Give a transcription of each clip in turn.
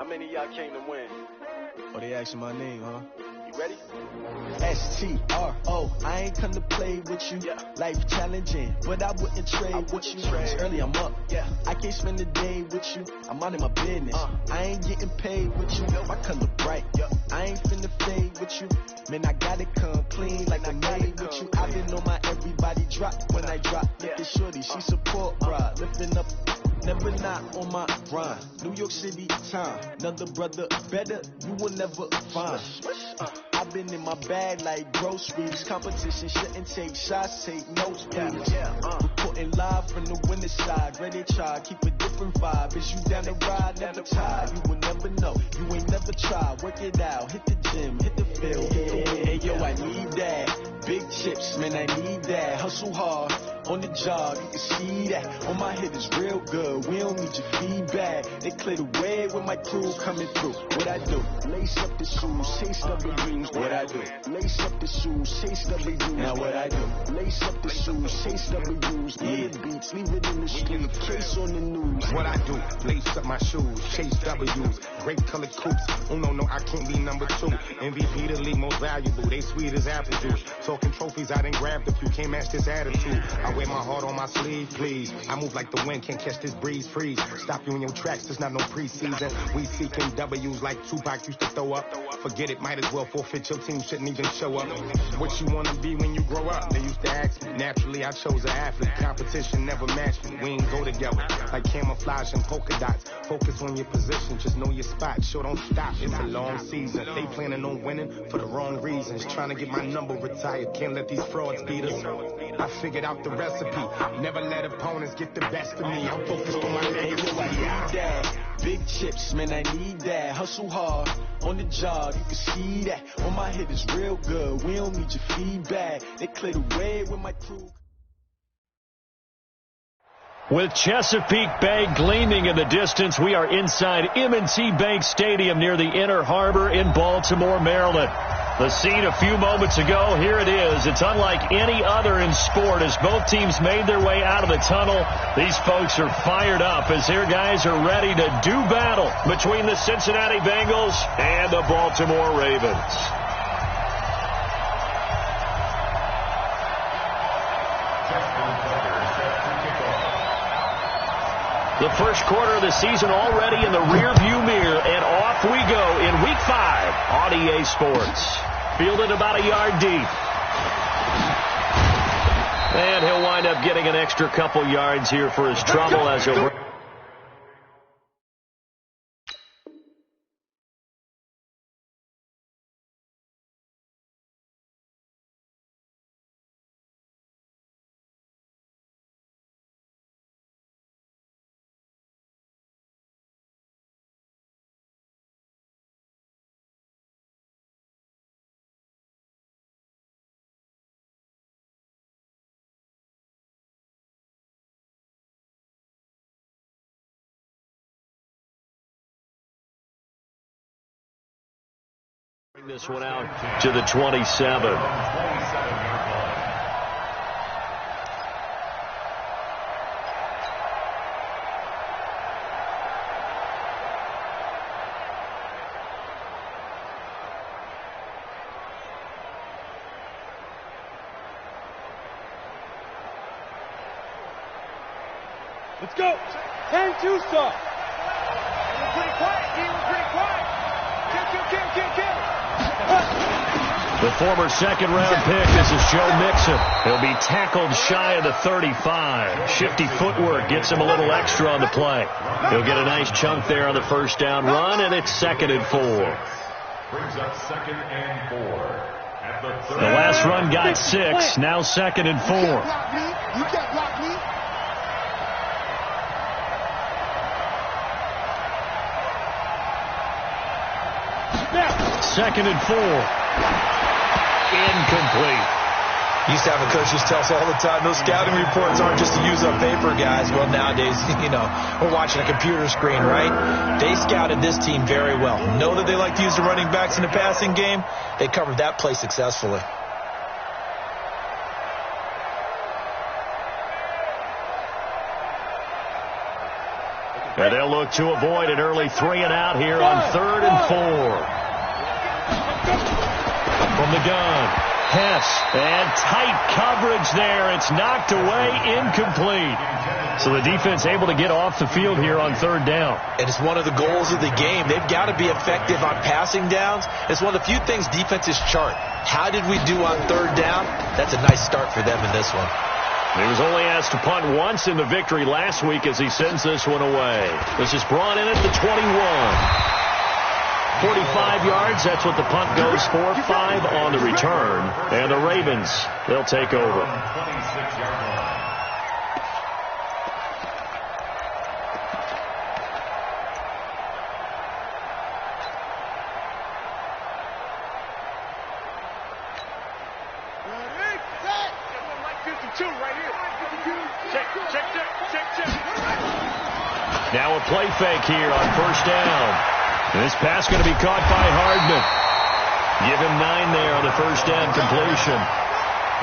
many of y'all came to win? Oh, they asking my name, huh? You ready? S-T-R-O, I ain't come to play with you. Yeah. Life challenging, but I wouldn't trade with you. It's early, I'm up. Yeah. I can't spend the day with you. I'm out of my business. I ain't getting paid with you. My color bright. Yeah. I ain't finna fade with you. Man, I gotta come clean like I made with you. I've been on my everybody drop when I drop. Look at shorty, she support, bruh. Lifting up. Never not on my grind. New York City time. Another brother better, you will never find. I've been in my bag like groceries. Competition shouldn't take shots, take notes, please. Reporting live from the winning side. Ready to try, keep a different vibe. Is you down the ride, never tired. You will never know, you ain't never tried. Work it out, hit the gym, hit the field, hit the win. Hey yo, I need that. Big chips, man, I need that. Hustle hard, on the job, you can see that. On my head is real good, we don't need your feedback. They clear the way with my crew coming through. What I do? Lace up the shoes, chase W's. What I do? Lace up the shoes, chase W's. Now what I do? Lace up the shoes, chase W's. Yeah, beats, leave it in the street, case on the news. What I do? Lace up my shoes, chase W's. Great colored coops. Oh no, I can't be number 2. MVP the league most valuable. They sweet as apple juice. Talking trophies, I done grabbed a few. Can't match this attitude. I wear my heart on my sleeve, please. I move like the wind, can't catch this breeze, freeze. Stop you in your tracks, there's not no preseason. We seeking W's like Tupac used to throw up. Forget it, might as well forfeit. Your team shouldn't even show up. What you wanna be when you grow up? They used to ask me. Naturally, I chose an athlete. Competition never matched me. We ain't go together like camouflage and polka dots. Focus on your position, just know your spot. Sure, don't stop. It's a long season. They planning on winning for the wrong reasons. Trying to get my number retired. Can't let these frauds beat us. I figured out the recipe. Never let opponents get the best of me. I'm focused on my legacy. I need that. Big chips, man, I need that. Hustle hard, on the job, you can see that. On my head is real good, we don't need your feedback. They clear the way with my crew. With Chesapeake Bay gleaming in the distance, we are inside M&T Bank Stadium near the Inner Harbor in Baltimore, Maryland. The scene a few moments ago, here it is. It's unlike any other in sport as both teams made their way out of the tunnel. These folks are fired up as their guys are ready to do battle between the Cincinnati Bengals and the Baltimore Ravens. The first quarter of the season already in the rearview mirror, and off we go in Week 5 on EA Sports. Fielded about a yard deep. And he'll wind up getting an extra couple yards here for his trouble as a... Bring this one out to the 27. Let's go. 10-2 stop. We're pretty quiet, D. We're pretty quiet. Kill. The former second-round pick, this is Joe Mixon. He'll be tackled shy of the 35. Shifty footwork gets him a little extra on the play. He'll get a nice chunk there on the first down run, and it's 2nd and 4. Brings up 2nd and 4. The last run got 6, now 2nd and 4. You can't block me. Second and 4. Incomplete. Used to have a coach just tell us all the time, those scouting reports aren't just to use up paper, guys. Well, nowadays, we're watching a computer screen, right? They scouted this team very well. Know that they like to use the running backs in the passing game. They covered that play successfully. And they'll look to avoid an early 3-and-out here on 3rd and 4. From the gun, Hess, and tight coverage there. It's knocked away, incomplete. So the defense able to get off the field here on 3rd down. And it's one of the goals of the game. They've got to be effective on passing downs. It's one of the few things defenses chart. How did we do on 3rd down? That's a nice start for them in this one. He was only asked to punt once in the victory last week as he sends this one away. This is brought in at the 21. 45 yards, that's what the punt goes for. 5 on the return. And the Ravens, they'll take over. Now a play fake here on 1st down. This pass going to be caught by Hardman. Give him 9 there on the 1st down completion.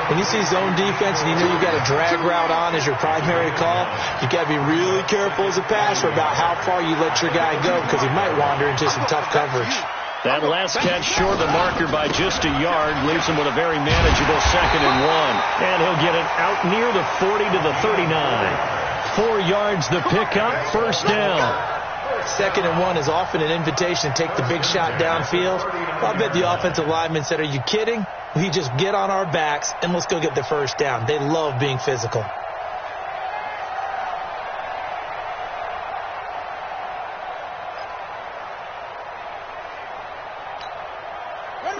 When you see zone defense and you know you've got a drag route on as your primary call, you've got to be really careful as a passer about how far you let your guy go because he might wander into some tough coverage. That last catch short of the marker by just a yard leaves him with a very manageable 2nd and 1. And he'll get it out near the 40 to the 39. 4 yards the pickup, 1st down. 2nd and 1 is often an invitation to take the big shot downfield. I bet the offensive lineman said, are you kidding? We just get on our backs and let's go get the 1st down. They love being physical.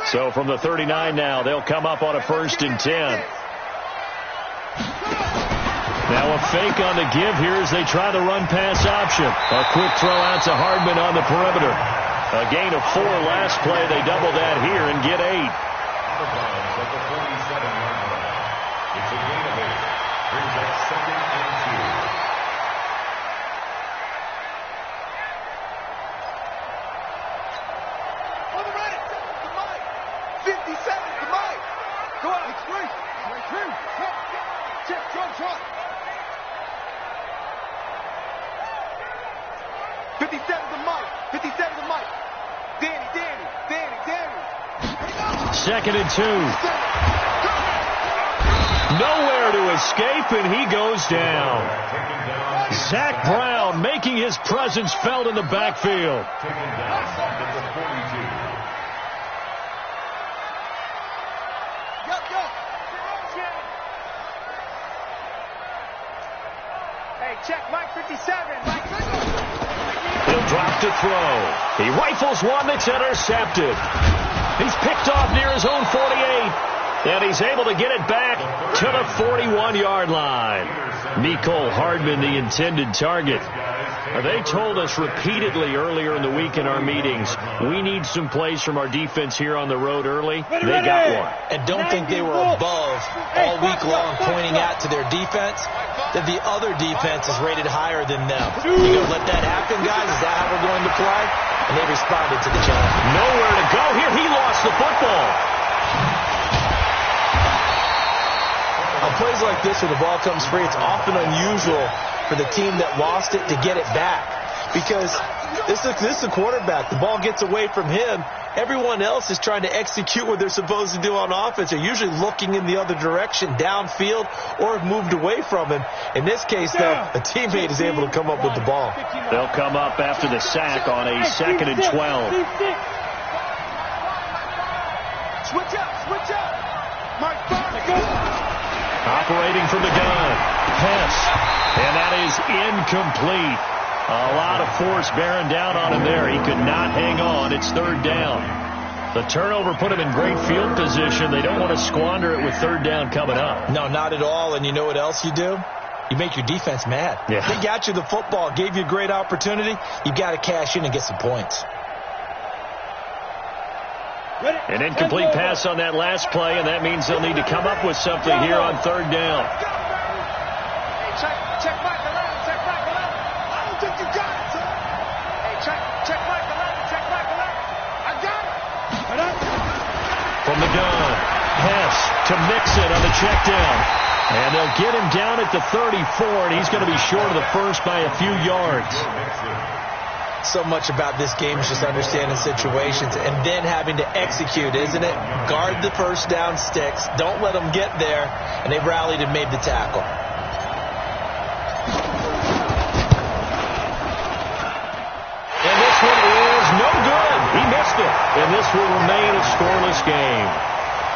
So from the 39 now, they'll come up on a 1st and 10. Now a fake on the give here as they try the run-pass option. A quick throw out to Hardman on the perimeter. A gain of 4 last play. They double that here and get 8. It's a gain of 8. Brings up 2nd and 2. On the right, to Mike. 57 to Mike. Go out, it's free. Check, drop. 57 to Mike. 57 to Mike. Danny. 2nd and 2. Nowhere to escape, and he goes down. Zach Brown making his presence felt in the backfield. Taken down at the 42. Go. Hey, check Mike 57. Mike, He'll drop to throw. He rifles one that's intercepted. He's picked off near his own 48. And he's able to get it back to the 41-yard line. Mecole Hardman, the intended target. They told us repeatedly earlier in the week in our meetings, we need some plays from our defense here on the road early. They got one. And don't think they were above all week long pointing out to their defense that the other defense is rated higher than them. You gonna let that happen, guys? Is that how we're going to play? And they responded to the challenge. Nowhere to go here. He lost the football. On plays like this where the ball comes free, it's often unusual for the team that lost it to get it back. Because this is a quarterback. The ball gets away from him. Everyone else is trying to execute what they're supposed to do on offense. They're usually looking in the other direction, downfield, or have moved away from him. In this case, though, a teammate is able to come up with the ball. They'll come up after the sack on a 2nd and 12. switch up. Mike, Operating from the gun. Hess. And that is incomplete. A lot of force bearing down on him there. He could not hang on. It's 3rd down. The turnover put him in great field position. They don't want to squander it with 3rd down coming up. No, not at all. And you know what else you do? You make your defense mad. Yeah. They got you the football, gave you a great opportunity. You got to cash in and get some points. An incomplete pass on that last play, and that means they'll need to come up with something here on 3rd down. Check Mike 11. I don't think you got it, son. Hey, check Mike 11. I got it. From the gun, Hess to mix it on the check down. And they'll get him down at the 34, and he's going to be short of the first by a few yards. So much about this game is just understanding situations and then having to execute, isn't it? Guard the first down sticks. Don't let them get there. And they rallied and made the tackle. And this one is no good. He missed it. And this will remain a scoreless game.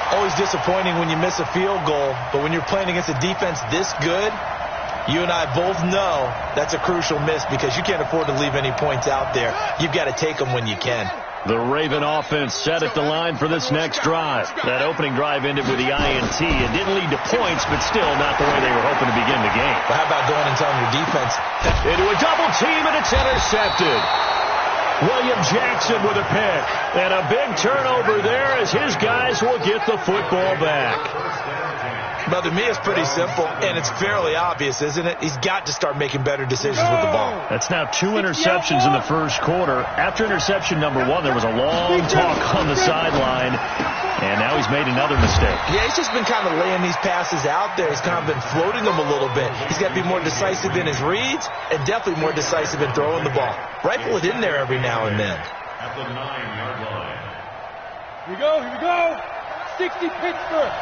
Always disappointing when you miss a field goal, but when you're playing against a defense this good, you and I both know that's a crucial miss because you can't afford to leave any points out there. You've got to take them when you can. The Raven offense set at the line for this next drive. That opening drive ended with the INT. It didn't lead to points, but still not the way they were hoping to begin the game. But how about going and telling your defense? Into a double team, and it's intercepted. William Jackson with a pick. And a big turnover there as his guys will get the football back. But to me, it's pretty simple, and it's fairly obvious, isn't it? He's got to start making better decisions with the ball. That's now 2 interceptions in the first quarter. After interception number 1, there was a long talk on the sideline, and now he's made another mistake. Yeah, he's just been kind of laying these passes out there. He's kind of been floating them a little bit. He's got to be more decisive in his reads and definitely more decisive in throwing the ball. Rifle it in there every now and then. At the 9-yard line. Here we go, here we go. 60 Pittsburgh.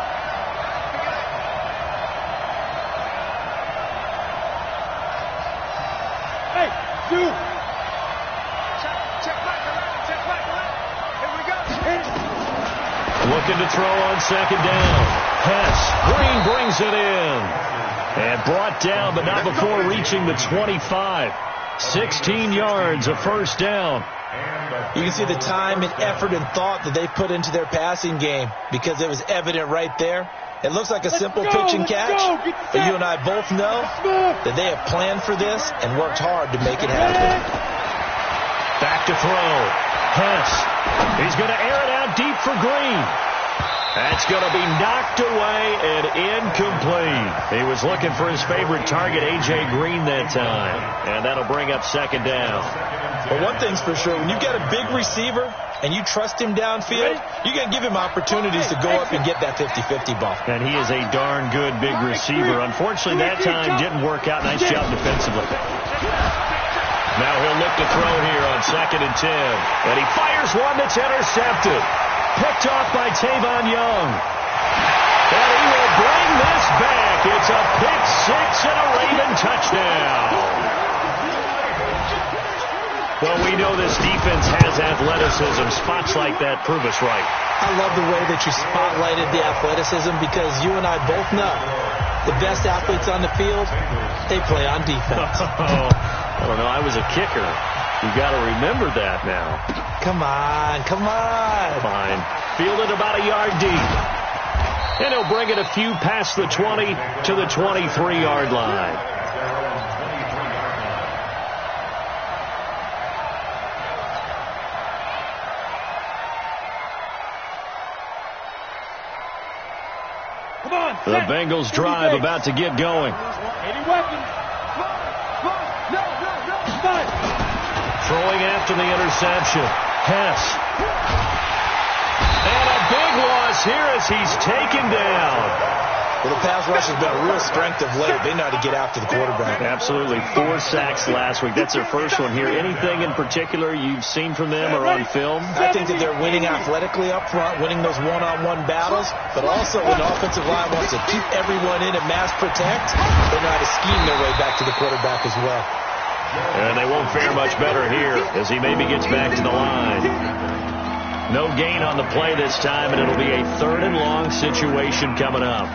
Hey, dude. Check back. Here we go. Looking to throw on second down. Hess. Green brings it in. And brought down, but not before reaching the 25. 16 yards, a first down. You can see the time and effort and thought that they put into their passing game because it was evident right there. It looks like a simple pitch and catch, but you and I both know that they have planned for this and worked hard to make it happen. Back to throw. Hess. He's going to air it out deep for Green. That's going to be knocked away and incomplete. He was looking for his favorite target, A.J. Green, that time. And that'll bring up second down. But one thing's for sure, when you've got a big receiver and you trust him downfield, you're going to give him opportunities to go up and get that 50-50 ball. And he is a darn good big receiver. Unfortunately, that time didn't work out. Nice job defensively. Now he'll look to throw here on 2nd and 10. And he fires one that's intercepted. Picked off by Tavon Young. And he will bring this back. It's a pick six and a Raven touchdown. Well, we know this defense has athleticism. Spots like that prove us right. I love the way that you spotlighted the athleticism because you and I both know the best athletes on the field, they play on defense. I don't know. I was a kicker. You got to remember that now. Come on. Fine. Fielded about a yard deep. And he'll bring it a few past the 20 to the 23-yard line. Come on. The Bengals drive about to get going. Any weapons? No. Throwing after the interception. Hess. And a big loss here as he's taken down. Well, the pass rush has been a real strength of late. They know how to get after the quarterback. Absolutely. 4 sacks last week. That's their first one here. Anything in particular you've seen from them or on film? I think that they're winning athletically up front, winning those one-on-one battles, but also when the offensive line wants to keep everyone in and mass protect, they know how to scheme their way back to the quarterback as well. And they won't fare much better here as he maybe gets back to the line. No gain on the play this time, and it'll be a 3rd and long situation coming up.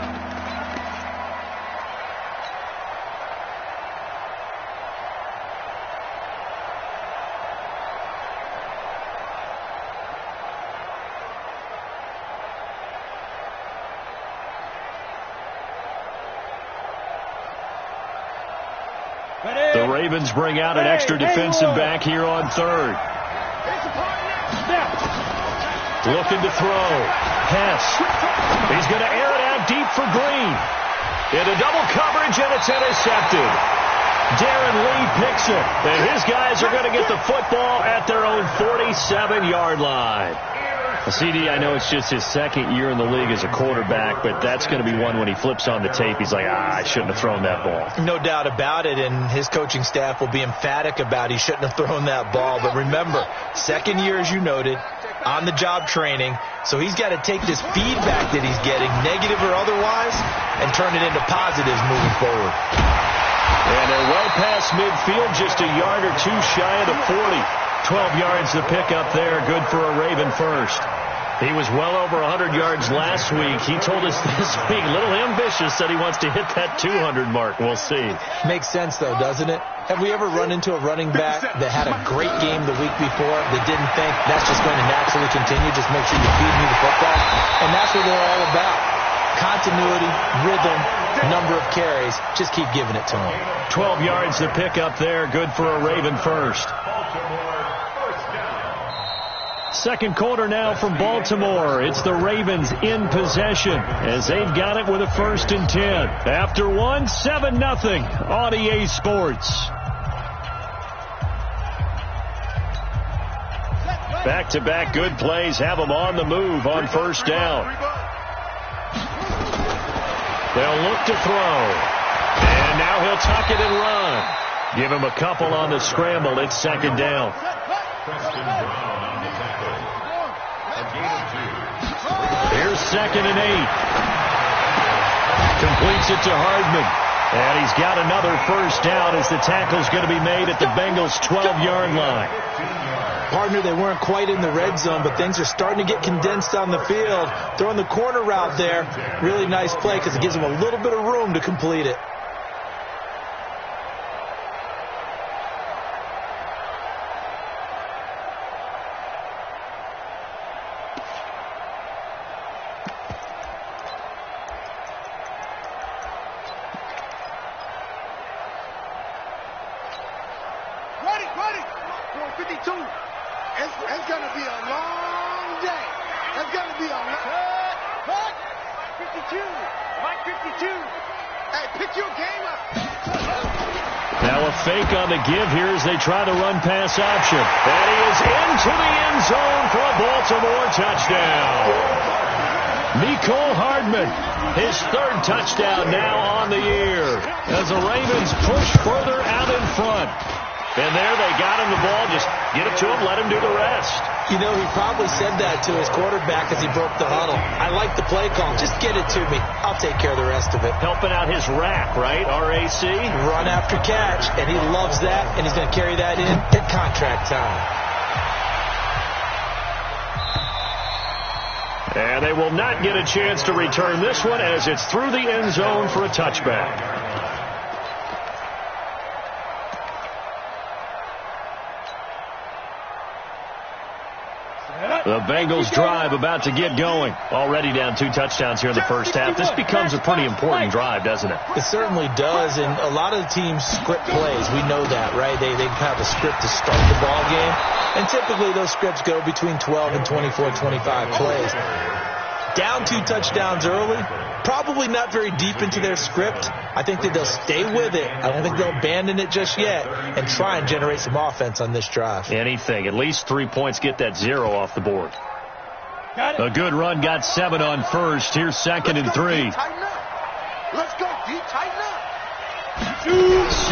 The Ravens bring out an extra defensive back here on 3rd. Looking to throw. Hess. He's going to air it out deep for Green. Into double coverage, and it's intercepted. Darren Lee picks it. And his guys are going to get the football at their own 47-yard line. CD, I know it's just his second year in the league as a quarterback, but that's going to be one when he flips on the tape, he's like, I shouldn't have thrown that ball. No doubt about it, and his coaching staff will be emphatic about he shouldn't have thrown that ball. But remember, second year, as you noted, on-the-job training, so he's got to take this feedback that he's getting, negative or otherwise, and turn it into positives moving forward. And they're well past midfield, just a yard or two shy of the 40. 12 yards to pick up there, good for a Raven first. He was well over 100 yards last week. He told us this week, a little ambitious, said he wants to hit that 200 mark. We'll see. Makes sense, though, doesn't it? Have we ever run into a running back that had a great game the week before that didn't think that's just going to naturally continue, just make sure you feed me the football? And that's what they're all about. Continuity, rhythm, number of carries. Just keep giving it to him. 12 yards to pick up there, good for a Raven first. Second quarter now from Baltimore. It's the Ravens in possession as they've got it with a 1st and 10. After one, 7-0 on EA Sports. Back-to-back good plays have them on the move on 1st down. They'll look to throw. And now he'll tuck it and run. Give him a couple on the scramble. It's 2nd down. Here's 2nd and 8. Completes it to Hardman. And he's got another 1st down as the tackle's going to be made at the Bengals' 12-yard line. Partner, they weren't quite in the red zone, but things are starting to get condensed on the field. Throwing the corner route there, really nice play because it gives them a little bit of room to complete it. It's going to be a long day. It's going to be a long... Cut! 52. Mike 52. Hey, pick your game up. Now a fake on the give here as they try to run pass option. And he is into the end zone for a Baltimore touchdown. Nicole Hardman, his 3rd touchdown now on the year as the Ravens push further out in front. And there they got him the ball. Just get it to him, let him do the rest. You know, he probably said that to his quarterback as he broke the huddle. I like the play call. Just get it to me. I'll take care of the rest of it. Helping out his RAC, right? R-A-C? Run after catch. And he loves that, and he's going to carry that in at contract time. And they will not get a chance to return this one as it's through the end zone for a touchback. The Bengals drive about to get going. Already down 2 touchdowns here in the first half. This becomes a pretty important drive, doesn't it? It certainly does, and a lot of the teams script plays. We know that, right? They have a script to start the ball game, and typically those scripts go between 12 and 24, 25 plays. Down 2 touchdowns early, probably not very deep into their script. I think that they'll stay with it. I don't think they'll abandon it just yet and try and generate some offense on this drive. Anything. At least 3 points. Get that 0 off the board. A good run. Got 7 on 1st. Here's 2nd and 3. Let's go, D. Tighten up.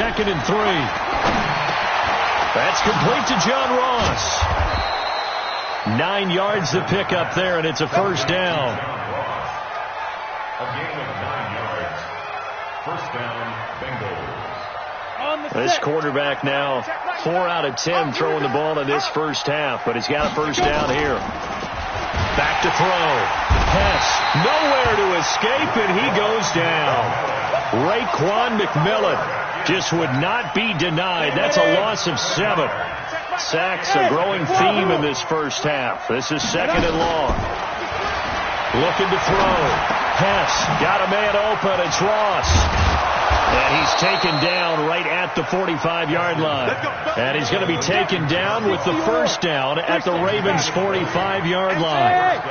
2nd and 3. That's complete to John Ross. 9 yards to pick up there, and it's a 1st down. A gain of 9 yards. 1st down, Bengals. This quarterback now 4 out of 10 throwing the ball in this first half, but he's got a 1st down here. Back to throw. Pass. Nowhere to escape, and he goes down. Raekwon McMillan just would not be denied. That's a loss of 7. Sacks a growing theme in this first half. This is 2nd and long. Looking to throw. Pass. Got a man open. It's Ross. And he's taken down right at the 45-yard line. And he's going to be taken down with the 1st down at the Ravens' 45-yard line.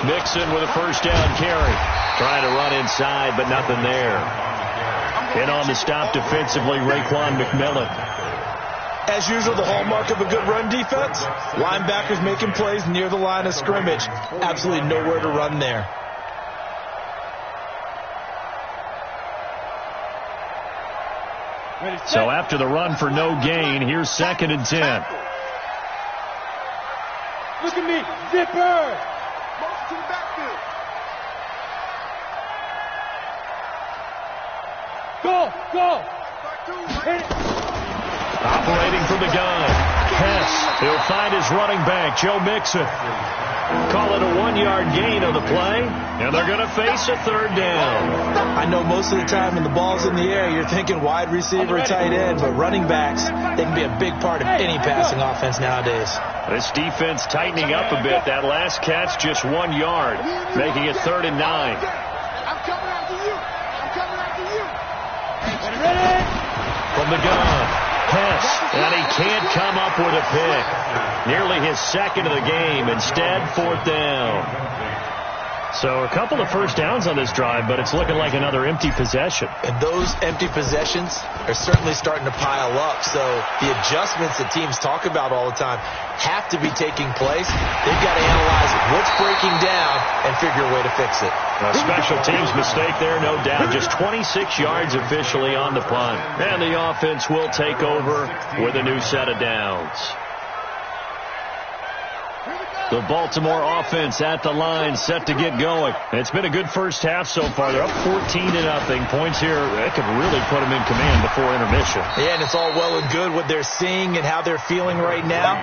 Mixon with a 1st down carry. Trying to run inside, but nothing there. And on the stop defensively, Raekwon McMillan. As usual, the hallmark of a good run defense, linebackers making plays near the line of scrimmage. Absolutely nowhere to run there. So after the run for no gain, here's 2nd and 10. Look at me, zipper. Motion to the backfield. Go. Hit it. Operating from the gun. Hess, he'll find his running back, Joe Mixon. Call it a 1-yard gain on the play, and they're going to face a 3rd down. I know most of the time when the ball's in the air, you're thinking wide receiver, tight end, but running backs, they can be a big part of any passing offense nowadays. This defense tightening up a bit. That last catch just 1 yard, making it 3rd and 9. I'm coming after you. Ready? From the gun, Hess, and he can't come up with a pick. Nearly his 2nd of the game. Instead, 4th down. So a couple of first downs on this drive, but it's looking like another empty possession. And those empty possessions are certainly starting to pile up. So the adjustments that teams talk about all the time have to be taking place. They've got to analyze what's breaking down and figure a way to fix it. A special teams mistake there, no doubt. Just 26 yards officially on the punt. And the offense will take over with a new set of downs. The Baltimore offense at the line, set to get going. It's been a good first half so far. They're up 14-0. Points here, that could really put them in command before intermission. Yeah, and it's all well and good what they're seeing and how they're feeling right now.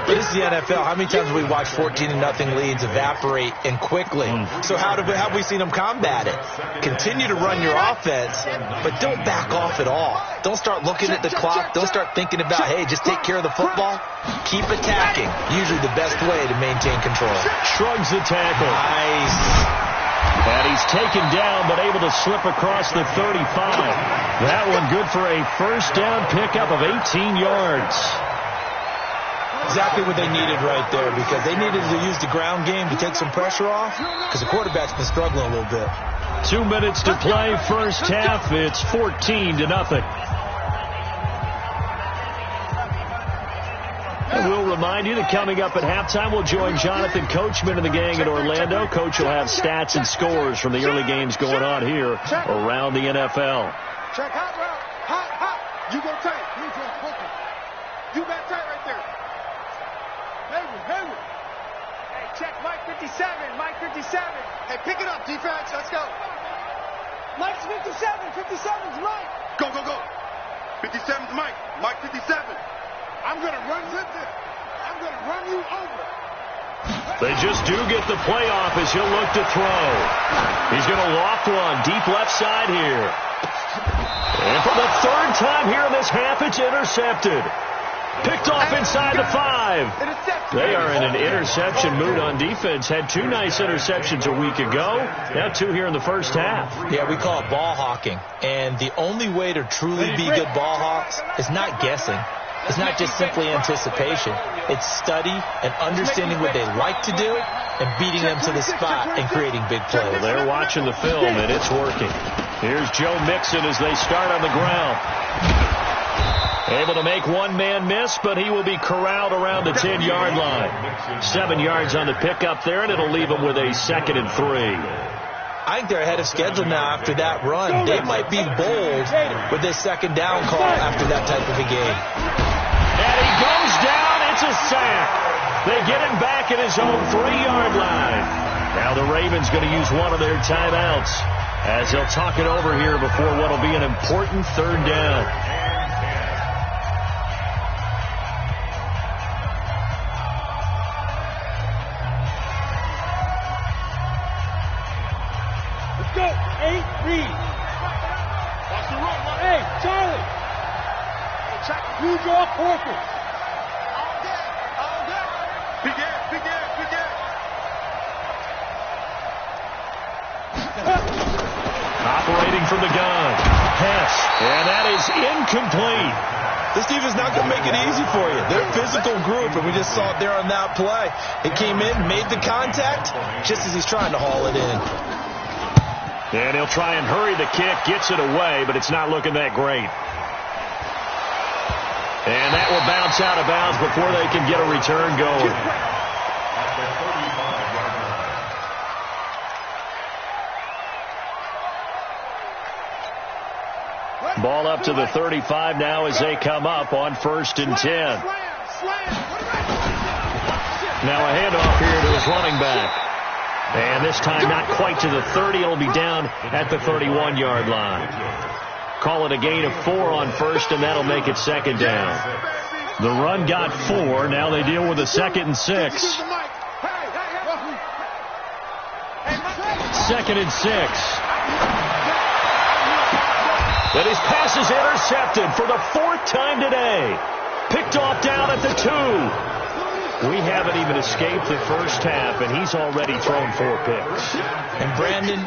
But this is the NFL. How many times have we watched 14-0 leads evaporate and quickly? So how have we seen them combat it? Continue to run your offense, but don't back off at all. Don't start looking at the clock. Don't start thinking about, hey, just take care of the football. Keep attacking. Usually the best way to maintain control. Shrugs the tackle. Nice. And he's taken down, but able to slip across the 35. That one good for a first down pickup of 18 yards. Exactly what they needed right there, because they needed to use the ground game to take some pressure off, because the quarterback's been struggling a little bit. 2 minutes to play first half. It's 14-0. And we'll remind you that coming up at halftime, we'll join Jonathan Coachman and the gang in Orlando. Coach will have stats and scores from the early games going on here around the NFL. Check hot route. Hot. You go tight. You got tight right there. Hayward. Hey, check Mike 57. Hey, pick it up, defense. Let's go. Mike's 57. 57's Mike. Go. 57's Mike. Mike 57. I'm going to run with it. I'm going to run you over. They just do get the playoff as he'll look to throw. He's going to loft one deep left side here. And for the 3rd time here in this half, it's intercepted. Picked off inside the 5. They are in an interception mood on defense. Had 2 nice interceptions a week ago. Now 2 here in the first half. Yeah, we call it ball hawking. And the only way to truly be good ball hawks is not guessing. It's not just simply anticipation. It's study and understanding what they like to do and beating them to the spot and creating big plays. Well, they're watching the film, and it's working. Here's Joe Mixon as they start on the ground. Able to make one man miss, but he will be corralled around the 10-yard line. 7 yards on the pickup there, and it'll leave him with a 2nd and 3. I think they're ahead of schedule now after that run. They might be bold with this 2nd down call after that type of a game. And he goes down. It's a sack. They get him back at his own 3-yard line. Now the Ravens going to use one of their timeouts as they'll talk it over here before what will be an important 3rd down. Let's go. 8 read. Watch the run. Hey, Charlie. Who's your focus? All day. Big air. Operating from the gun. Hess. And that is incomplete. This defense is not going to make it easy for you. They're a physical group, and we just saw it there on that play. It came in, made the contact, just as he's trying to haul it in. And he'll try and hurry the kick, gets it away, but it's not looking that great. And that will bounce out of bounds before they can get a return going. Ball up to the 35 now as they come up on 1st and 10. Now a handoff here to his running back. And this time not quite to the 30. It'll be down at the 31-yard line. Call it a gain of 4 on 1st, and that'll make it 2nd down. The run got 4. Now they deal with a 2nd and 6. 2nd and 6. But his pass is intercepted for the 4th time today. Picked off down at the 2. We haven't even escaped the first half, and he's already thrown 4 picks. And Brandon,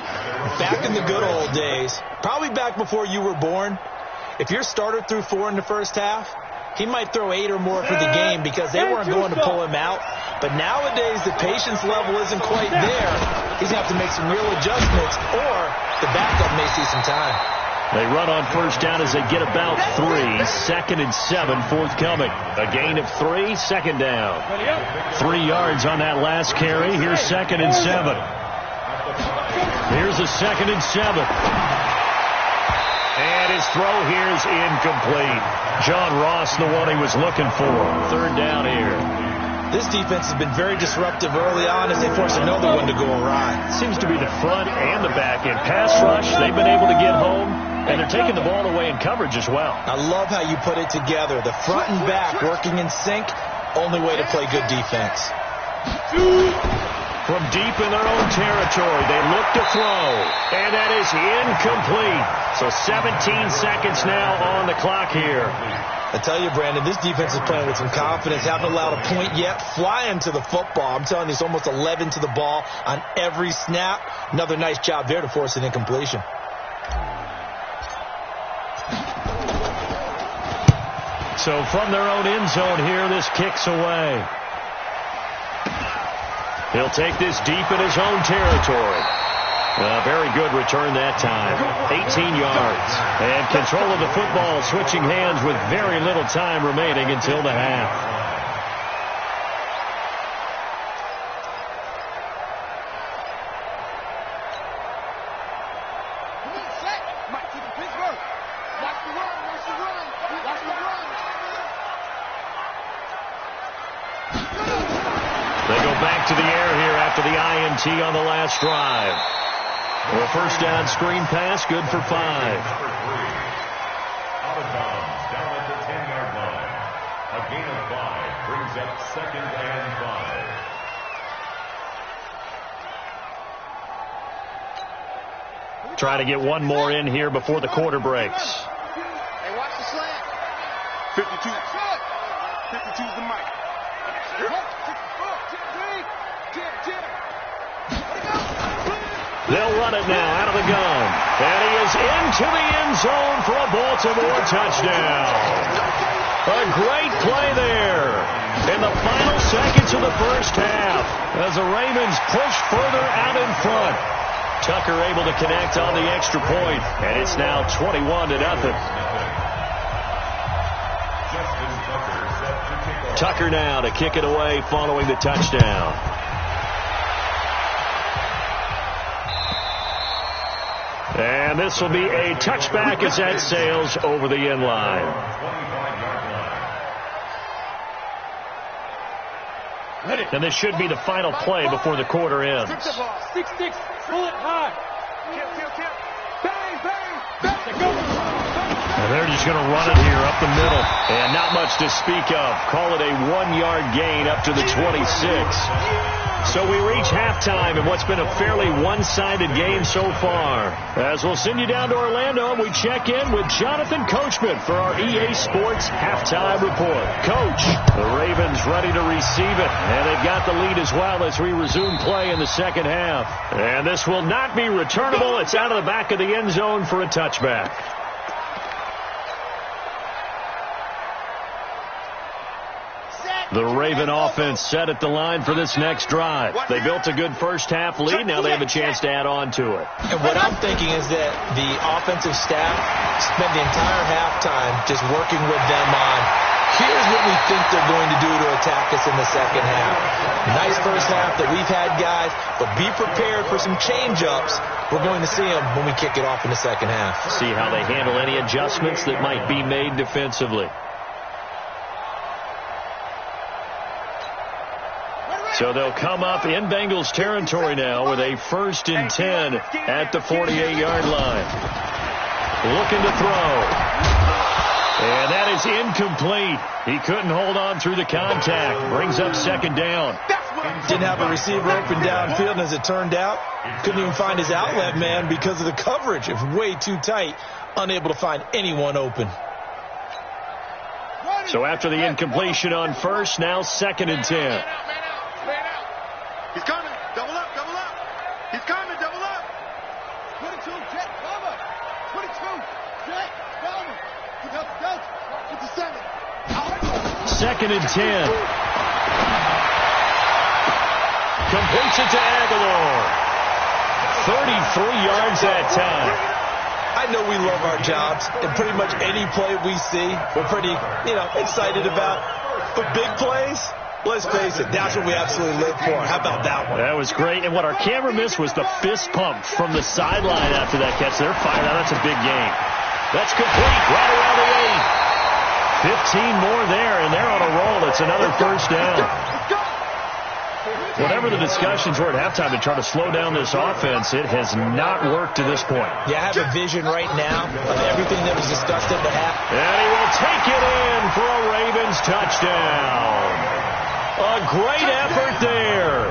back in the good old days, probably back before you were born, if your starter threw 4 in the first half, he might throw 8 or more for the game because they weren't going to pull him out. But nowadays, the patience level isn't quite there. He's going to have to make some real adjustments, or the backup may see some time. They run on 1st down as they get about 3. 2nd and 7 forthcoming. A gain of 3, 2nd down. 3 yards on that last carry. Here's 2nd and 7. Here's a 2nd and 7. And his throw here is incomplete. John Ross, the one he was looking for. 3rd down here. This defense has been very disruptive early on as they force another one to go awry. Seems to be the front and the back end. Pass rush, they've been able to get home, and they're taking the ball away in coverage as well. I love how you put it together. The front and back working in sync, only way to play good defense. From deep in their own territory, they look to throw, and that is incomplete. So 17 seconds now on the clock here. I tell you, Brandon, this defense is playing with some confidence. Haven't allowed a point yet. Flying to the football. I'm telling you, it's almost 11 to the ball on every snap. Another nice job there to force an incompletion. So from their own end zone here, this kicks away. He'll take this deep in his own territory. Very good return that time. 18 yards. And control of the football, switching hands with very little time remaining until the half. They go back to the air here after the INT on the last drive. Well, 1st down screen pass, good for 5. Out of bounds, down at the 10-yard line. A gain of 5 brings up 2nd and 5. Try to get one more in here before the quarter breaks. Hey, watch the slant. 52. 52's the mic. They'll run it now out of the gun. And he is into the end zone for a Baltimore touchdown. A great play there in the final seconds of the first half as the Ravens push further out in front. Tucker able to connect on the extra point, and it's now 21-0. Tucker now to kick it away following the touchdown. And this will be a touchback as that sails over the end line. And this should be the final play before the quarter ends. Six, pull it high. Bang, bang, bang. And they're just going to run it here up the middle. And not much to speak of. Call it a 1-yard gain up to the 26. So we reach halftime in what's been a fairly one-sided game so far. As we'll send you down to Orlando, we check in with Jonathan Coachman for our EA Sports Halftime Report. Coach, the Ravens ready to receive it, and they've got the lead as well as we resume play in the second half. And this will not be returnable. It's out of the back of the end zone for a touchback. The Raven offense set at the line for this next drive. They built a good first half lead. Now they have a chance to add on to it. And what I'm thinking is that the offensive staff spent the entire halftime just working with them on Here's what we think they're going to do to attack us in the second half. Nice first half that we've had, guys, but be prepared for some change-ups. We're going to see them when we kick it off in the second half. See how they handle any adjustments that might be made defensively. So they'll come up in Bengals territory now with a 1st and 10 at the 48-yard line. Looking to throw. And that is incomplete. He couldn't hold on through the contact. Brings up 2nd down. Didn't have a receiver open downfield, and as it turned out, couldn't even find his outlet man because of the coverage. It was way too tight. Unable to find anyone open. So after the incompletion on 1st, now 2nd and 10. He's coming. Double up, double up. He's coming, double up. 22, jet, cover. 22, jet, cover. 57. 2nd and 10. Completes it to Aguilar. 33 yards that time. I know we love our jobs, and pretty much any play we see, we're pretty, excited about. But big plays, let's face it, that's what we absolutely live for. How about that one? That was great. And what our camera missed was the fist pump from the sideline after that catch. They're fired out. That's a big game. That's complete. Right around the 8. 15 more there, and they're on a roll. It's another 1st down. Whatever the discussions were at halftime to try to slow down this offense, it has not worked to this point. Yeah, I have a vision right now of everything that was discussed at the half. And he will take it in for a Ravens touchdown. A great effort there.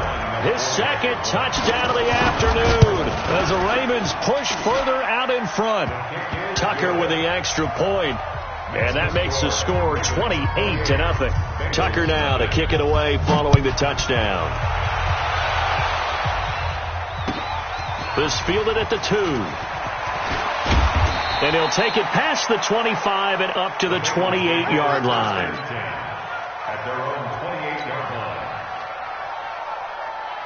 His 2nd touchdown of the afternoon as the Ravens push further out in front. Tucker with the extra point. And that makes the score 28-0. Tucker now to kick it away following the touchdown. This fielded at the 2. And he'll take it past the 25 and up to the 28-yard line. At their own 28-yard line.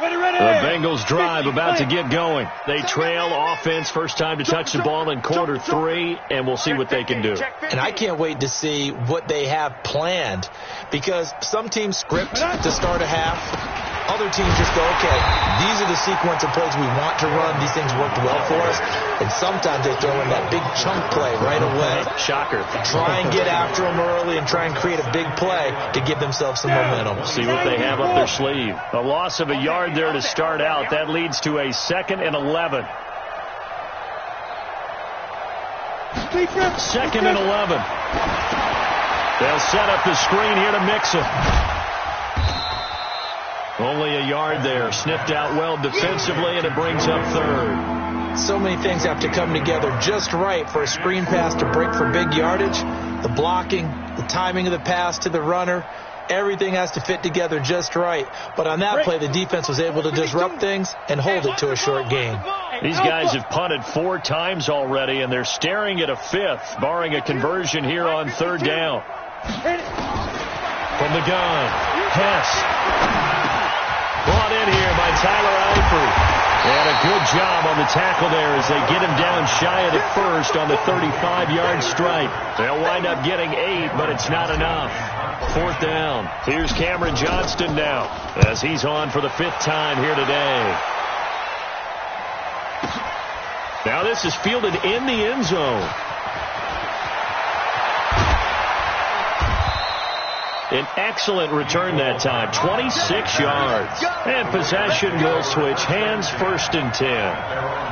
The Bengals drive about to get going. They trail offense, first time to touch the ball in quarter 3, and we'll see what they can do. And I can't wait to see what they have planned, because some teams script to start a half. Other teams just go, okay, these are the sequence of plays we want to run. These things worked well for us. And sometimes they throw in that big chunk play right away. Shocker. Try and get after them early and try and create a big play to give themselves some momentum. See what they have up their sleeve. A loss of a yard there to start out. That leads to a 2nd and 11. 2nd and 11. They'll set up the screen here to Mixon. Only a yard there. Sniffed out well defensively, and it brings up 3rd. So many things have to come together just right for a screen pass to break for big yardage. The blocking, the timing of the pass to the runner, everything has to fit together just right. But on that play, the defense was able to disrupt things and hold it to a short gain. These guys have punted 4 times already, and they're staring at a 5th, barring a conversion here on 3rd down. From the gun, Hess. Brought in here by Tyler Eifert. And a good job on the tackle there as they get him down shy of the 1st on the 35-yard stripe. They'll wind up getting 8, but it's not enough. 4th down. Here's Cameron Johnston now as he's on for the 5th time here today. Now this is fielded in the end zone. An excellent return that time, 26 yards. And possession will switch hands, 1st and 10.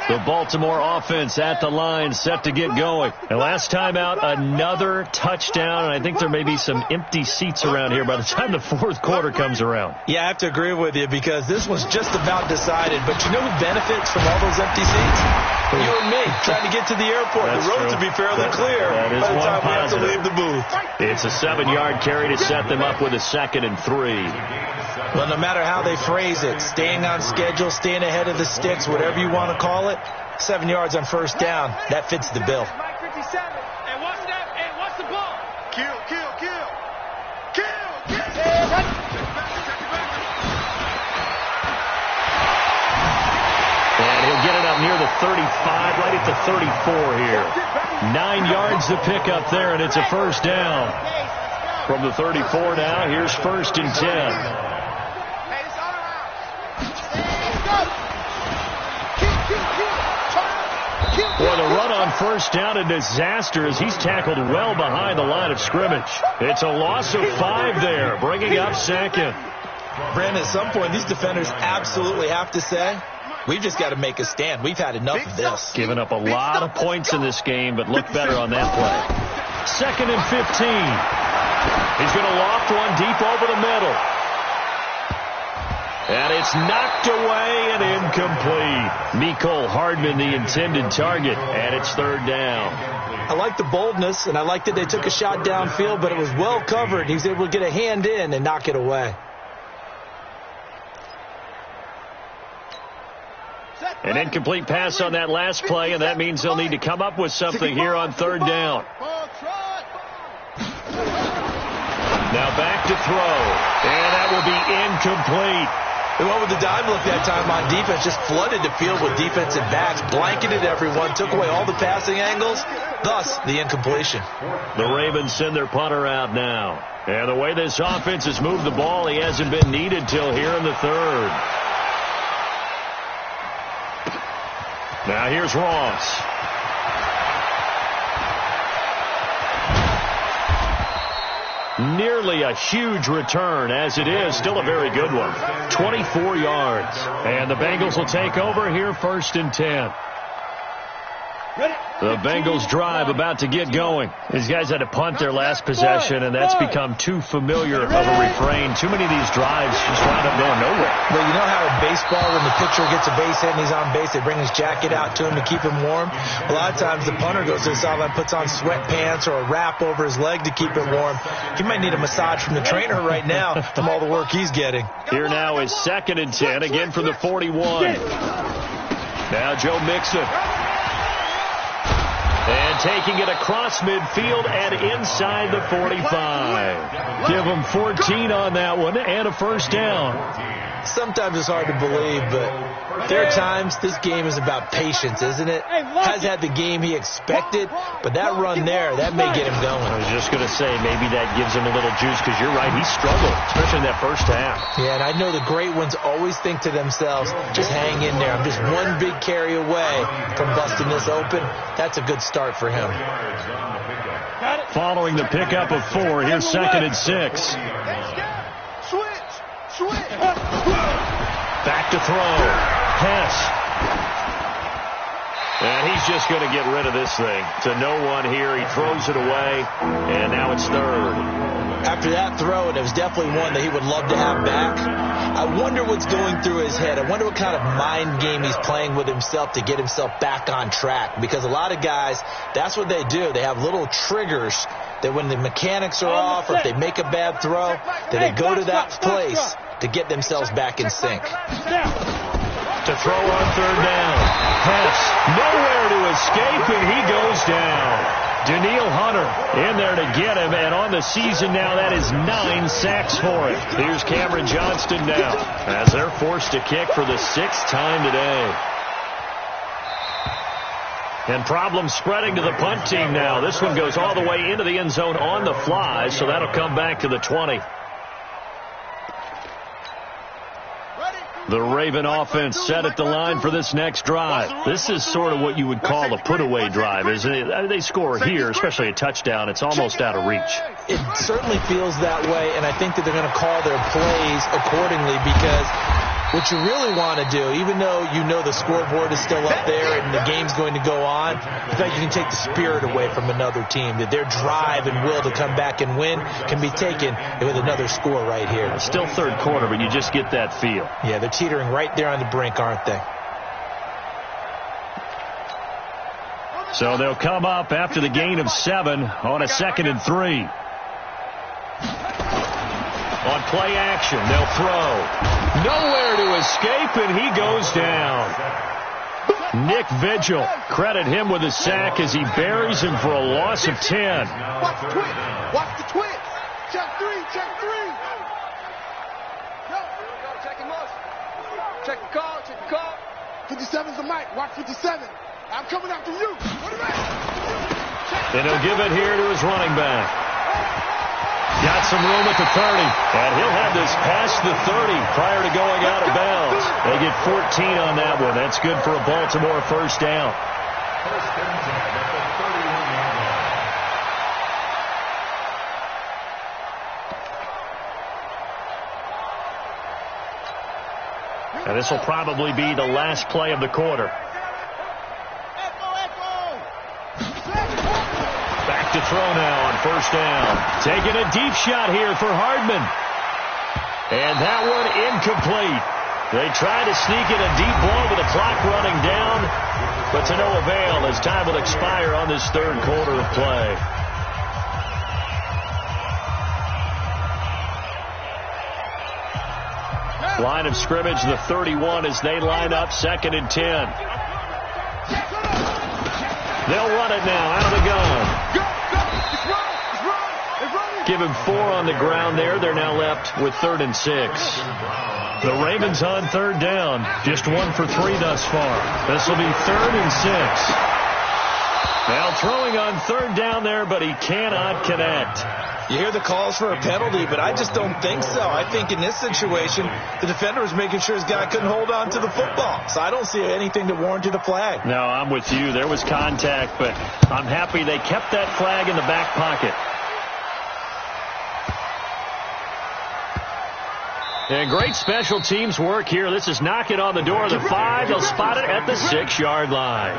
The Baltimore offense at the line, set to get going. And last time out, another touchdown. And I think there may be some empty seats around here by the time the 4th quarter comes around. Yeah, I have to agree with you because this one's just about decided. But you know who benefits from all those empty seats? You and me, trying to get to the airport. That's the roads true. will be fairly clear that is by the time we have to positive. leave the booth. It's a 7-yard carry to set them up with a 2nd and 3. Well, no matter how they phrase it, staying on schedule, staying ahead of the sticks, whatever you want to call it, 7 yards on 1st down, that fits the bill. Mike 57. And what's that? And what's the ball? Kill, kill, kill. Kill, kill. the 35, right at the 34 here. 9 yards to pick up there, and it's a first down. From the 34 now, here's 1st and 10. Boy, the run on first down, a disaster as he's tackled well behind the line of scrimmage. It's a loss of 5 there, bringing up 2nd. Brandon, at some point, these defenders absolutely have to say, we've just got to make a stand. We've had enough of this. Giving up a lot of points in this game, but look better on that play. 2nd and 15. He's going to loft one deep over the middle. And it's knocked away and incomplete. Mecole Hardman, the intended target, and it's 3rd down. I like the boldness, and I like that they took a shot downfield, but it was well covered. He was able to get a hand in and knock it away. An incomplete pass on that last play, and that means they'll need to come up with something here on 3rd down. Now back to throw, and that will be incomplete. They went with the dime look that time on defense, just flooded the field with defensive backs, blanketed everyone, took away all the passing angles, thus the incompletion. The Ravens send their punter out now. And the way this offense has moved the ball, he hasn't been needed till here in the 3rd. Now here's Ross. Nearly a huge return, as it is still a very good one. 24 yards. And the Bengals will take over here, 1st and 10. The Bengals drive about to get going. These guys had to punt their last possession, and that's become too familiar of a refrain. Too many of these drives just wind up going nowhere. Well, you know how in baseball, when the pitcher gets a base hit and he's on base, they bring his jacket out to him to keep him warm. A lot of times the punter goes to the sideline, puts on sweatpants or a wrap over his leg to keep it warm. He might need a massage from the trainer right now from all the work he's getting. Here now is 2nd and 10, again from the 41. Now Joe Mixon. And taking it across midfield and inside the 45. Give them 14 on that one and a first down. Sometimes it's hard to believe, but there are times this game is about patience, isn't it? Has had the game he expected, but that run there, that may get him going. I was just going to say, maybe that gives him a little juice, because you're right, he struggled, especially in that first half. Yeah, and I know the great ones always think to themselves, just hang in there. I'm just one big carry away from busting this open. That's a good start for him. Following the pickup of 4, here's 2nd and 6. Back to throw. Pass. And he's just going to get rid of this thing. To no one here. He throws it away. And now it's 3rd. After that throw, and it was definitely one that he would love to have back, I wonder what's going through his head. I wonder what kind of mind game he's playing with himself to get himself back on track. Because a lot of guys, that's what they do. They have little triggers that when the mechanics are off or if they make a bad throw, that they go to that place to get themselves back in sync. To throw on 3rd down. Pass. Nowhere to escape, and he goes down. Danielle Hunter in there to get him, and on the season now, that is 9 sacks for him. Here's Cameron Johnston now, as they're forced to kick for the 6th time today. And problems spreading to the punt team now. This one goes all the way into the end zone on the fly, so that'll come back to the 20. The Raven offense set at the line for this next drive. This is sort of what you would call a put-away drive, isn't it? They score here, especially a touchdown. It's almost out of reach. It certainly feels that way, and I think that they're going to call their plays accordingly, because what you really want to do, even though you know the scoreboard is still up there and the game's going to go on, in fact, you can take the spirit away from another team, that their drive and will to come back and win can be taken with another score right here. It's still 3rd quarter, but you just get that feel. Yeah, they're teetering right there on the brink, aren't they? So they'll come up after the gain of 7 on a 2nd and 3. On play action, they'll throw. Nowhere to escape, and he goes down. Nick Vigil, credit him with a sack as he buries him for a loss of 10. Watch the twitch. Watch the twitch. Check 3. Check 3. Go. Check him up. Check the call. Check the call. 57's the Mike. Watch 57. I'm coming after you. And he'll give it here to his running back. Got some room at the 30. And he'll have this past the 30 prior to going out of bounds. They get 14 on that one. That's good for a Baltimore first down. First and 10 at the 31-yard line. And this will probably be the last play of the quarter. Back to throw now on first down. Taking a deep shot here for Hardman. And that one incomplete. They tried to sneak in a deep ball with the clock running down, but to no avail as time will expire on this third quarter of play. Line of scrimmage, the 31 as they line up, 2nd and 10. They'll run it now out of the gun. Give him 4 on the ground there. They're now left with 3rd and 6. The Ravens on third down. Just 1 for 3 thus far. This will be 3rd and 6. Now throwing on third down there, but he cannot connect. You hear the calls for a penalty, but I just don't think so. I think in this situation, the defender was making sure his guy couldn't hold on to the football. So I don't see anything that warranted a flag. No, I'm with you. There was contact, but I'm happy they kept that flag in the back pocket. And great special teams work here. This is knocking on the door of the 5. They'll spot it at the 6-yard line.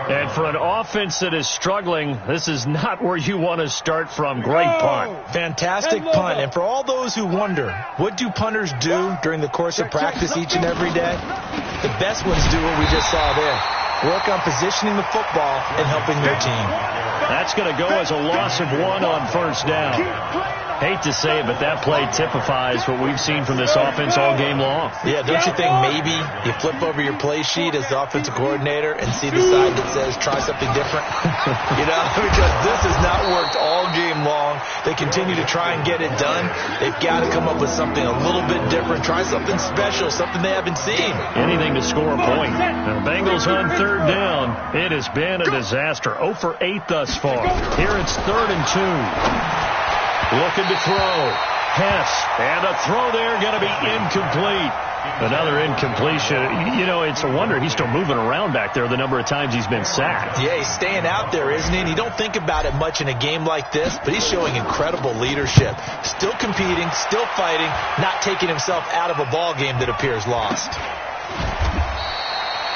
And for an offense that is struggling, this is not where you want to start from. Great punt. Fantastic punt. And for all those who wonder, what do punters do during the course of practice each and every day? The best ones do what we just saw there. Work on positioning the football and helping their team. That's going to go as a loss of 1 on first down. Hate to say it, but that play typifies what we've seen from this offense all game long. Yeah, don't you think maybe you flip over your play sheet as the offensive coordinator and see the side that says try something different? You know, because this has not worked all game long. They continue to try and get it done. They've got to come up with something a little bit different. Try something special, something they haven't seen. Anything to score a point. And the Bengals on third down. It has been a disaster. 0 for 8 thus far. Here it's 3rd and 2. Looking to throw. Hess. And a throw there going to be incomplete. Another incompletion. You know, it's a wonder he's still moving around back there the number of times he's been sacked. Yeah, he's staying out there, isn't he? And you don't think about it much in a game like this, but he's showing incredible leadership. Still competing, still fighting, not taking himself out of a ball game that appears lost.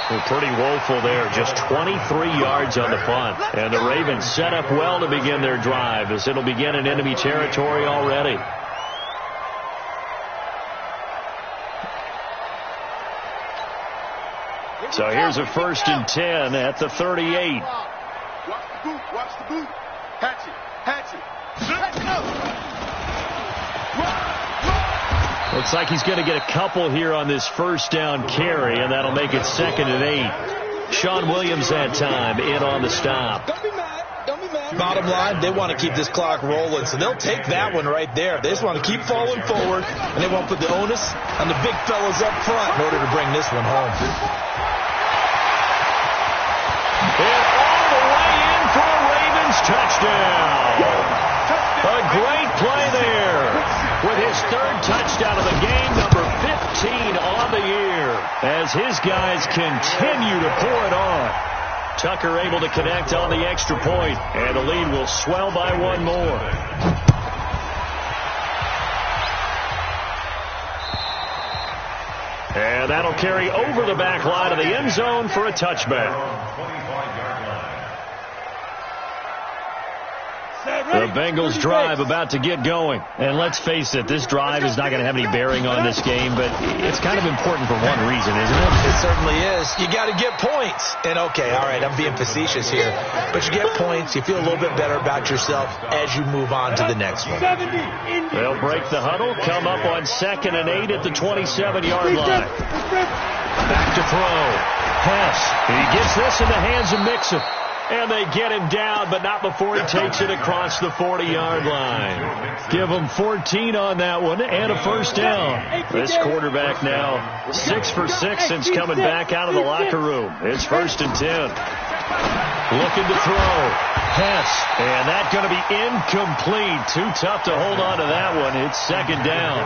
They're pretty woeful there. Just 23 yards on the punt. And the Ravens set up well to begin their drive as it'll begin in enemy territory already. So here's a 1st and 10 at the 38. Watch the boot. Watch the boot. Hatch it. Hatch it. Looks like he's going to get a couple here on this first down carry, and that'll make it 2nd and 8. Sean Williams that time in on the stop. Don't be mad. Don't be mad. Bottom line, they want to keep this clock rolling, so they'll take that one right there. They just want to keep falling forward, and they won't put the onus on the big fellas up front in order to bring this one home. And all the way in for a Ravens touchdown. A great play there with his 3rd touchdown of the game, number 15 on the year, as his guys continue to pour it on. Tucker able to connect on the extra point, and the lead will swell by 1 more. And that'll carry over the back line of the end zone for a touchback. The Bengals drive about to get going. And let's face it, this drive is not going to have any bearing on this game, but it's kind of important for one reason, isn't it? It certainly is. You got to get points. And okay, all right, I'm being facetious here, but you get points, you feel a little bit better about yourself as you move on to the next one. They'll break the huddle, come up on 2nd and 8 at the 27-yard line. Back to throw. Pass. He gets this in the hands of Mixon. And they get him down, but not before he takes it across the 40-yard line. Give him 14 on that one and a first down. This quarterback now 6 for 6 since coming back out of the locker room. It's 1st and 10. Looking to throw. Hess. And that's going to be incomplete. Too tough to hold on to that one. It's 2nd down.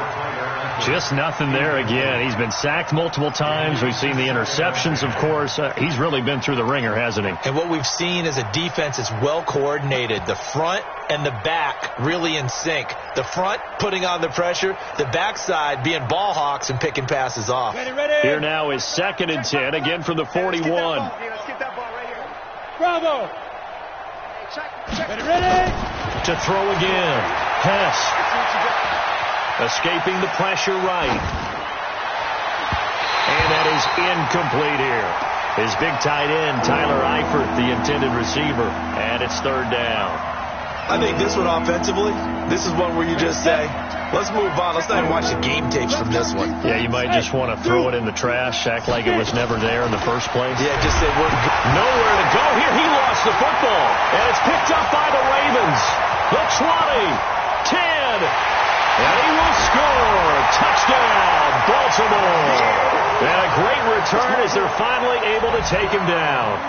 Just nothing there again. He's been sacked multiple times. We've seen the interceptions, of course. He's really been through the ringer, hasn't he? And what we've seen is a defense that's well coordinated. The front and the back really in sync. The front putting on the pressure. The backside being ball hawks and picking passes off. Ready. Here now is 2nd and 10, again from the 41. Let's get that ball right here. Bravo. Check. Ready. To throw again. Hess. Escaping the pressure right. And that is incomplete here. His big tight end, Tyler Eifert, the intended receiver. And it's 3rd down. I think this one offensively, this is one where you just say, let's move on. Let's not even watch the game tapes from this one. Yeah, you might just want to throw it in the trash, act like it was never there in the first place. Yeah, just say we're nowhere to go. Here he lost the football. And it's picked up by the Ravens. The 20, 10. And he will score. Touchdown, Baltimore. And a great return as they're finally able to take him down.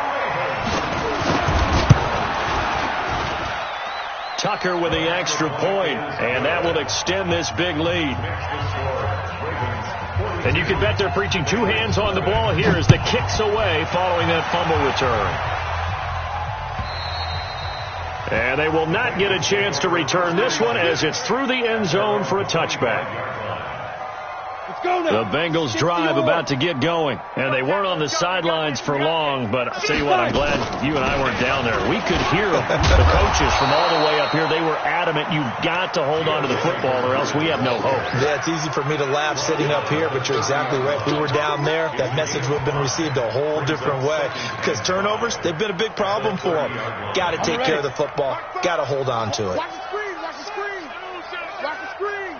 Tucker with the extra point, and that will extend this big lead. And you can bet they're preaching 2 hands on the ball here as the kick's away following that fumble return. And they will not get a chance to return this one as it's through the end zone for a touchback. The Bengals drive about to get going. And they weren't on the sidelines for long, but I'll tell you what, I'm glad you and I weren't down there. We could hear the coaches from all the way up here. They were adamant, you've got to hold on to the football or else we have no hope. Yeah, it's easy for me to laugh sitting up here, but you're exactly right. If we were down there, that message would have been received a whole different way. Because turnovers, they've been a big problem for them. Got to take care of the football. Got to hold on to it. Watch the screen. Watch the screen.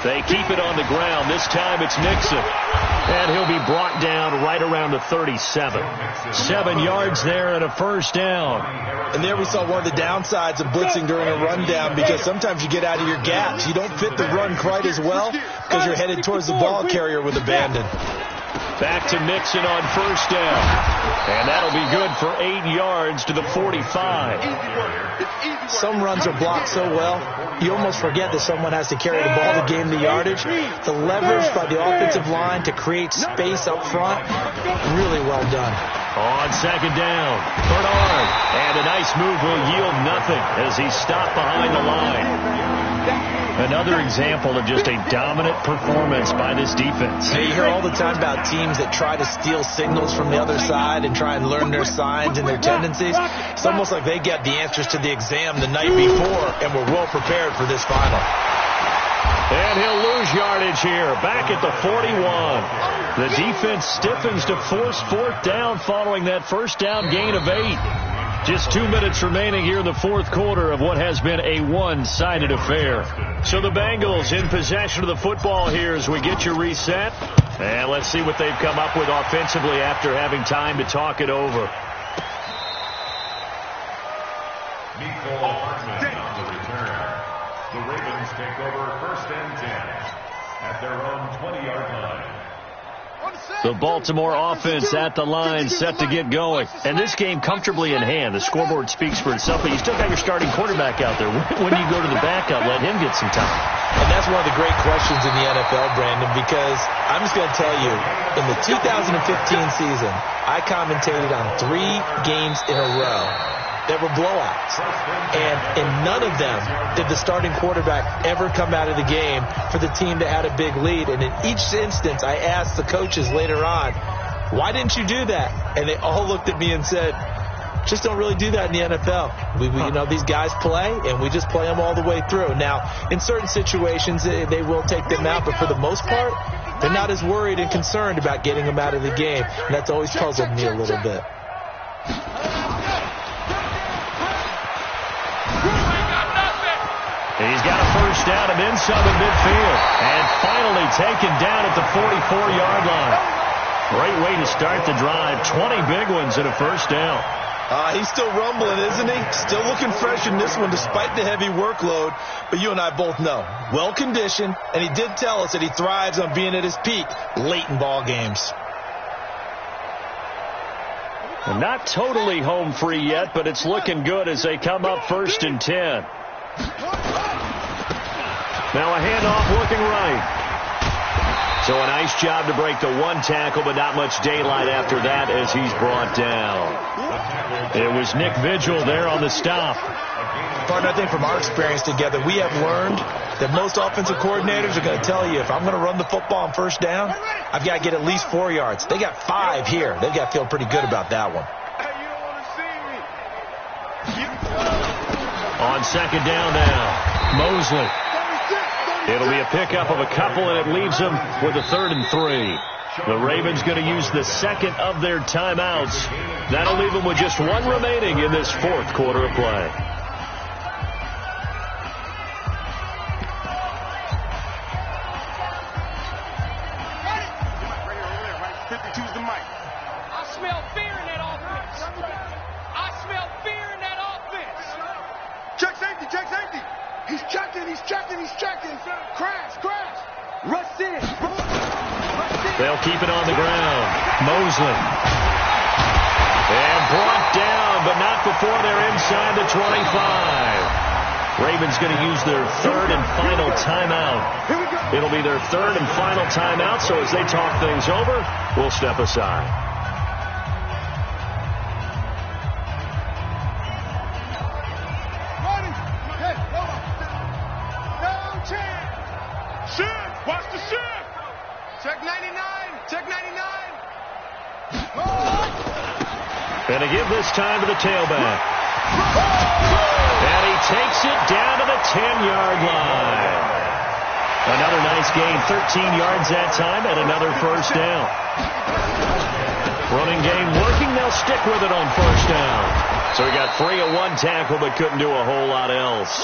They keep it on the ground. This time it's Nixon. And he'll be brought down right around the 37. 7 yards there and a first down. And there we saw one of the downsides of blitzing during a rundown because sometimes you get out of your gaps. You don't fit the run quite as well because you're headed towards the ball carrier with abandon. Back to Nixon on first down. And that'll be good for 8 yards to the 45. Some runs are blocked so well, you almost forget that someone has to carry the ball to gain the yardage. The leverage by the offensive line to create space up front, really well done. On second down, Bernard. And a nice move will yield nothing as he's stopped behind the line. Another example of just a dominant performance by this defense. You hear all the time about teams that try to steal signals from the other side and try and learn their signs and their tendencies. It's almost like they get the answers to the exam the night before and were well prepared for this final. And he'll lose yardage here, back at the 41. The defense stiffens to force 4th down following that first down gain of 8. Just 2 minutes remaining here in the 4th quarter of what has been a one-sided affair. So the Bengals in possession of the football here as we get you reset. And let's see what they've come up with offensively after having time to talk it over. Nicole Hartman on the return. The Ravens take over 1st and 10 at their own 20-yard line. The Baltimore offense at the line, set to get going. And this game comfortably in hand. The scoreboard speaks for itself, but you still got your starting quarterback out there. When do you go to the backup, let him get some time? And that's one of the great questions in the NFL, Brandon, because I'm just going to tell you, in the 2015 season, I commentated on 3 games in a row. There were blowouts, and in none of them did the starting quarterback ever come out of the game for the team that had a big lead. And in each instance, I asked the coaches later on, why didn't you do that? And they all looked at me and said, just don't really do that in the NFL. We you know, these guys play, and we just play them all the way through. Now, in certain situations, they will take them out, but for the most part, they're not as worried and concerned about getting them out of the game. And that's always puzzled me a little bit. He's got a first down and some in midfield. And finally taken down at the 44-yard line. Great way to start the drive. 20 big ones and a first down. He's still rumbling, isn't he? Still looking fresh in this one despite the heavy workload. But you and I both know, well-conditioned, and he did tell us that he thrives on being at his peak late in ball games. And not totally home free yet, but it's looking good as they come up 1st and 10. Now a handoff looking right. So a nice job to break the one tackle, but not much daylight after that as he's brought down. It was Nick Vigil there on the stop. Partner, I think from our experience together, we have learned that most offensive coordinators are going to tell you, if I'm going to run the football on first down, I've got to get at least 4 yards. They got 5 here. They've got to feel pretty good about that one. On second down now, Mosley. It'll be a pickup of a couple, and it leaves them with a 3rd and 3. The Ravens going to use the second of their timeouts. That'll leave them with just one remaining in this 4th quarter of play. I smell fear in that offense. I smell fear in that offense. Check safety, check safety. He's checking. Crash. Rush in. They'll keep it on the ground. Mosley. And brought down, but not before they're inside the 25. Ravens going to use their 3rd and final timeout. It'll be their 3rd and final timeout, so as they talk things over, we'll step aside. Watch the shift. Check 99. And to give this time to the tailback. And he takes it down to the 10-yard line. Another nice gain, 13 yards that time, and another first down. Running game working, they'll stick with it on first down. So he got free of one tackle, but couldn't do a whole lot else.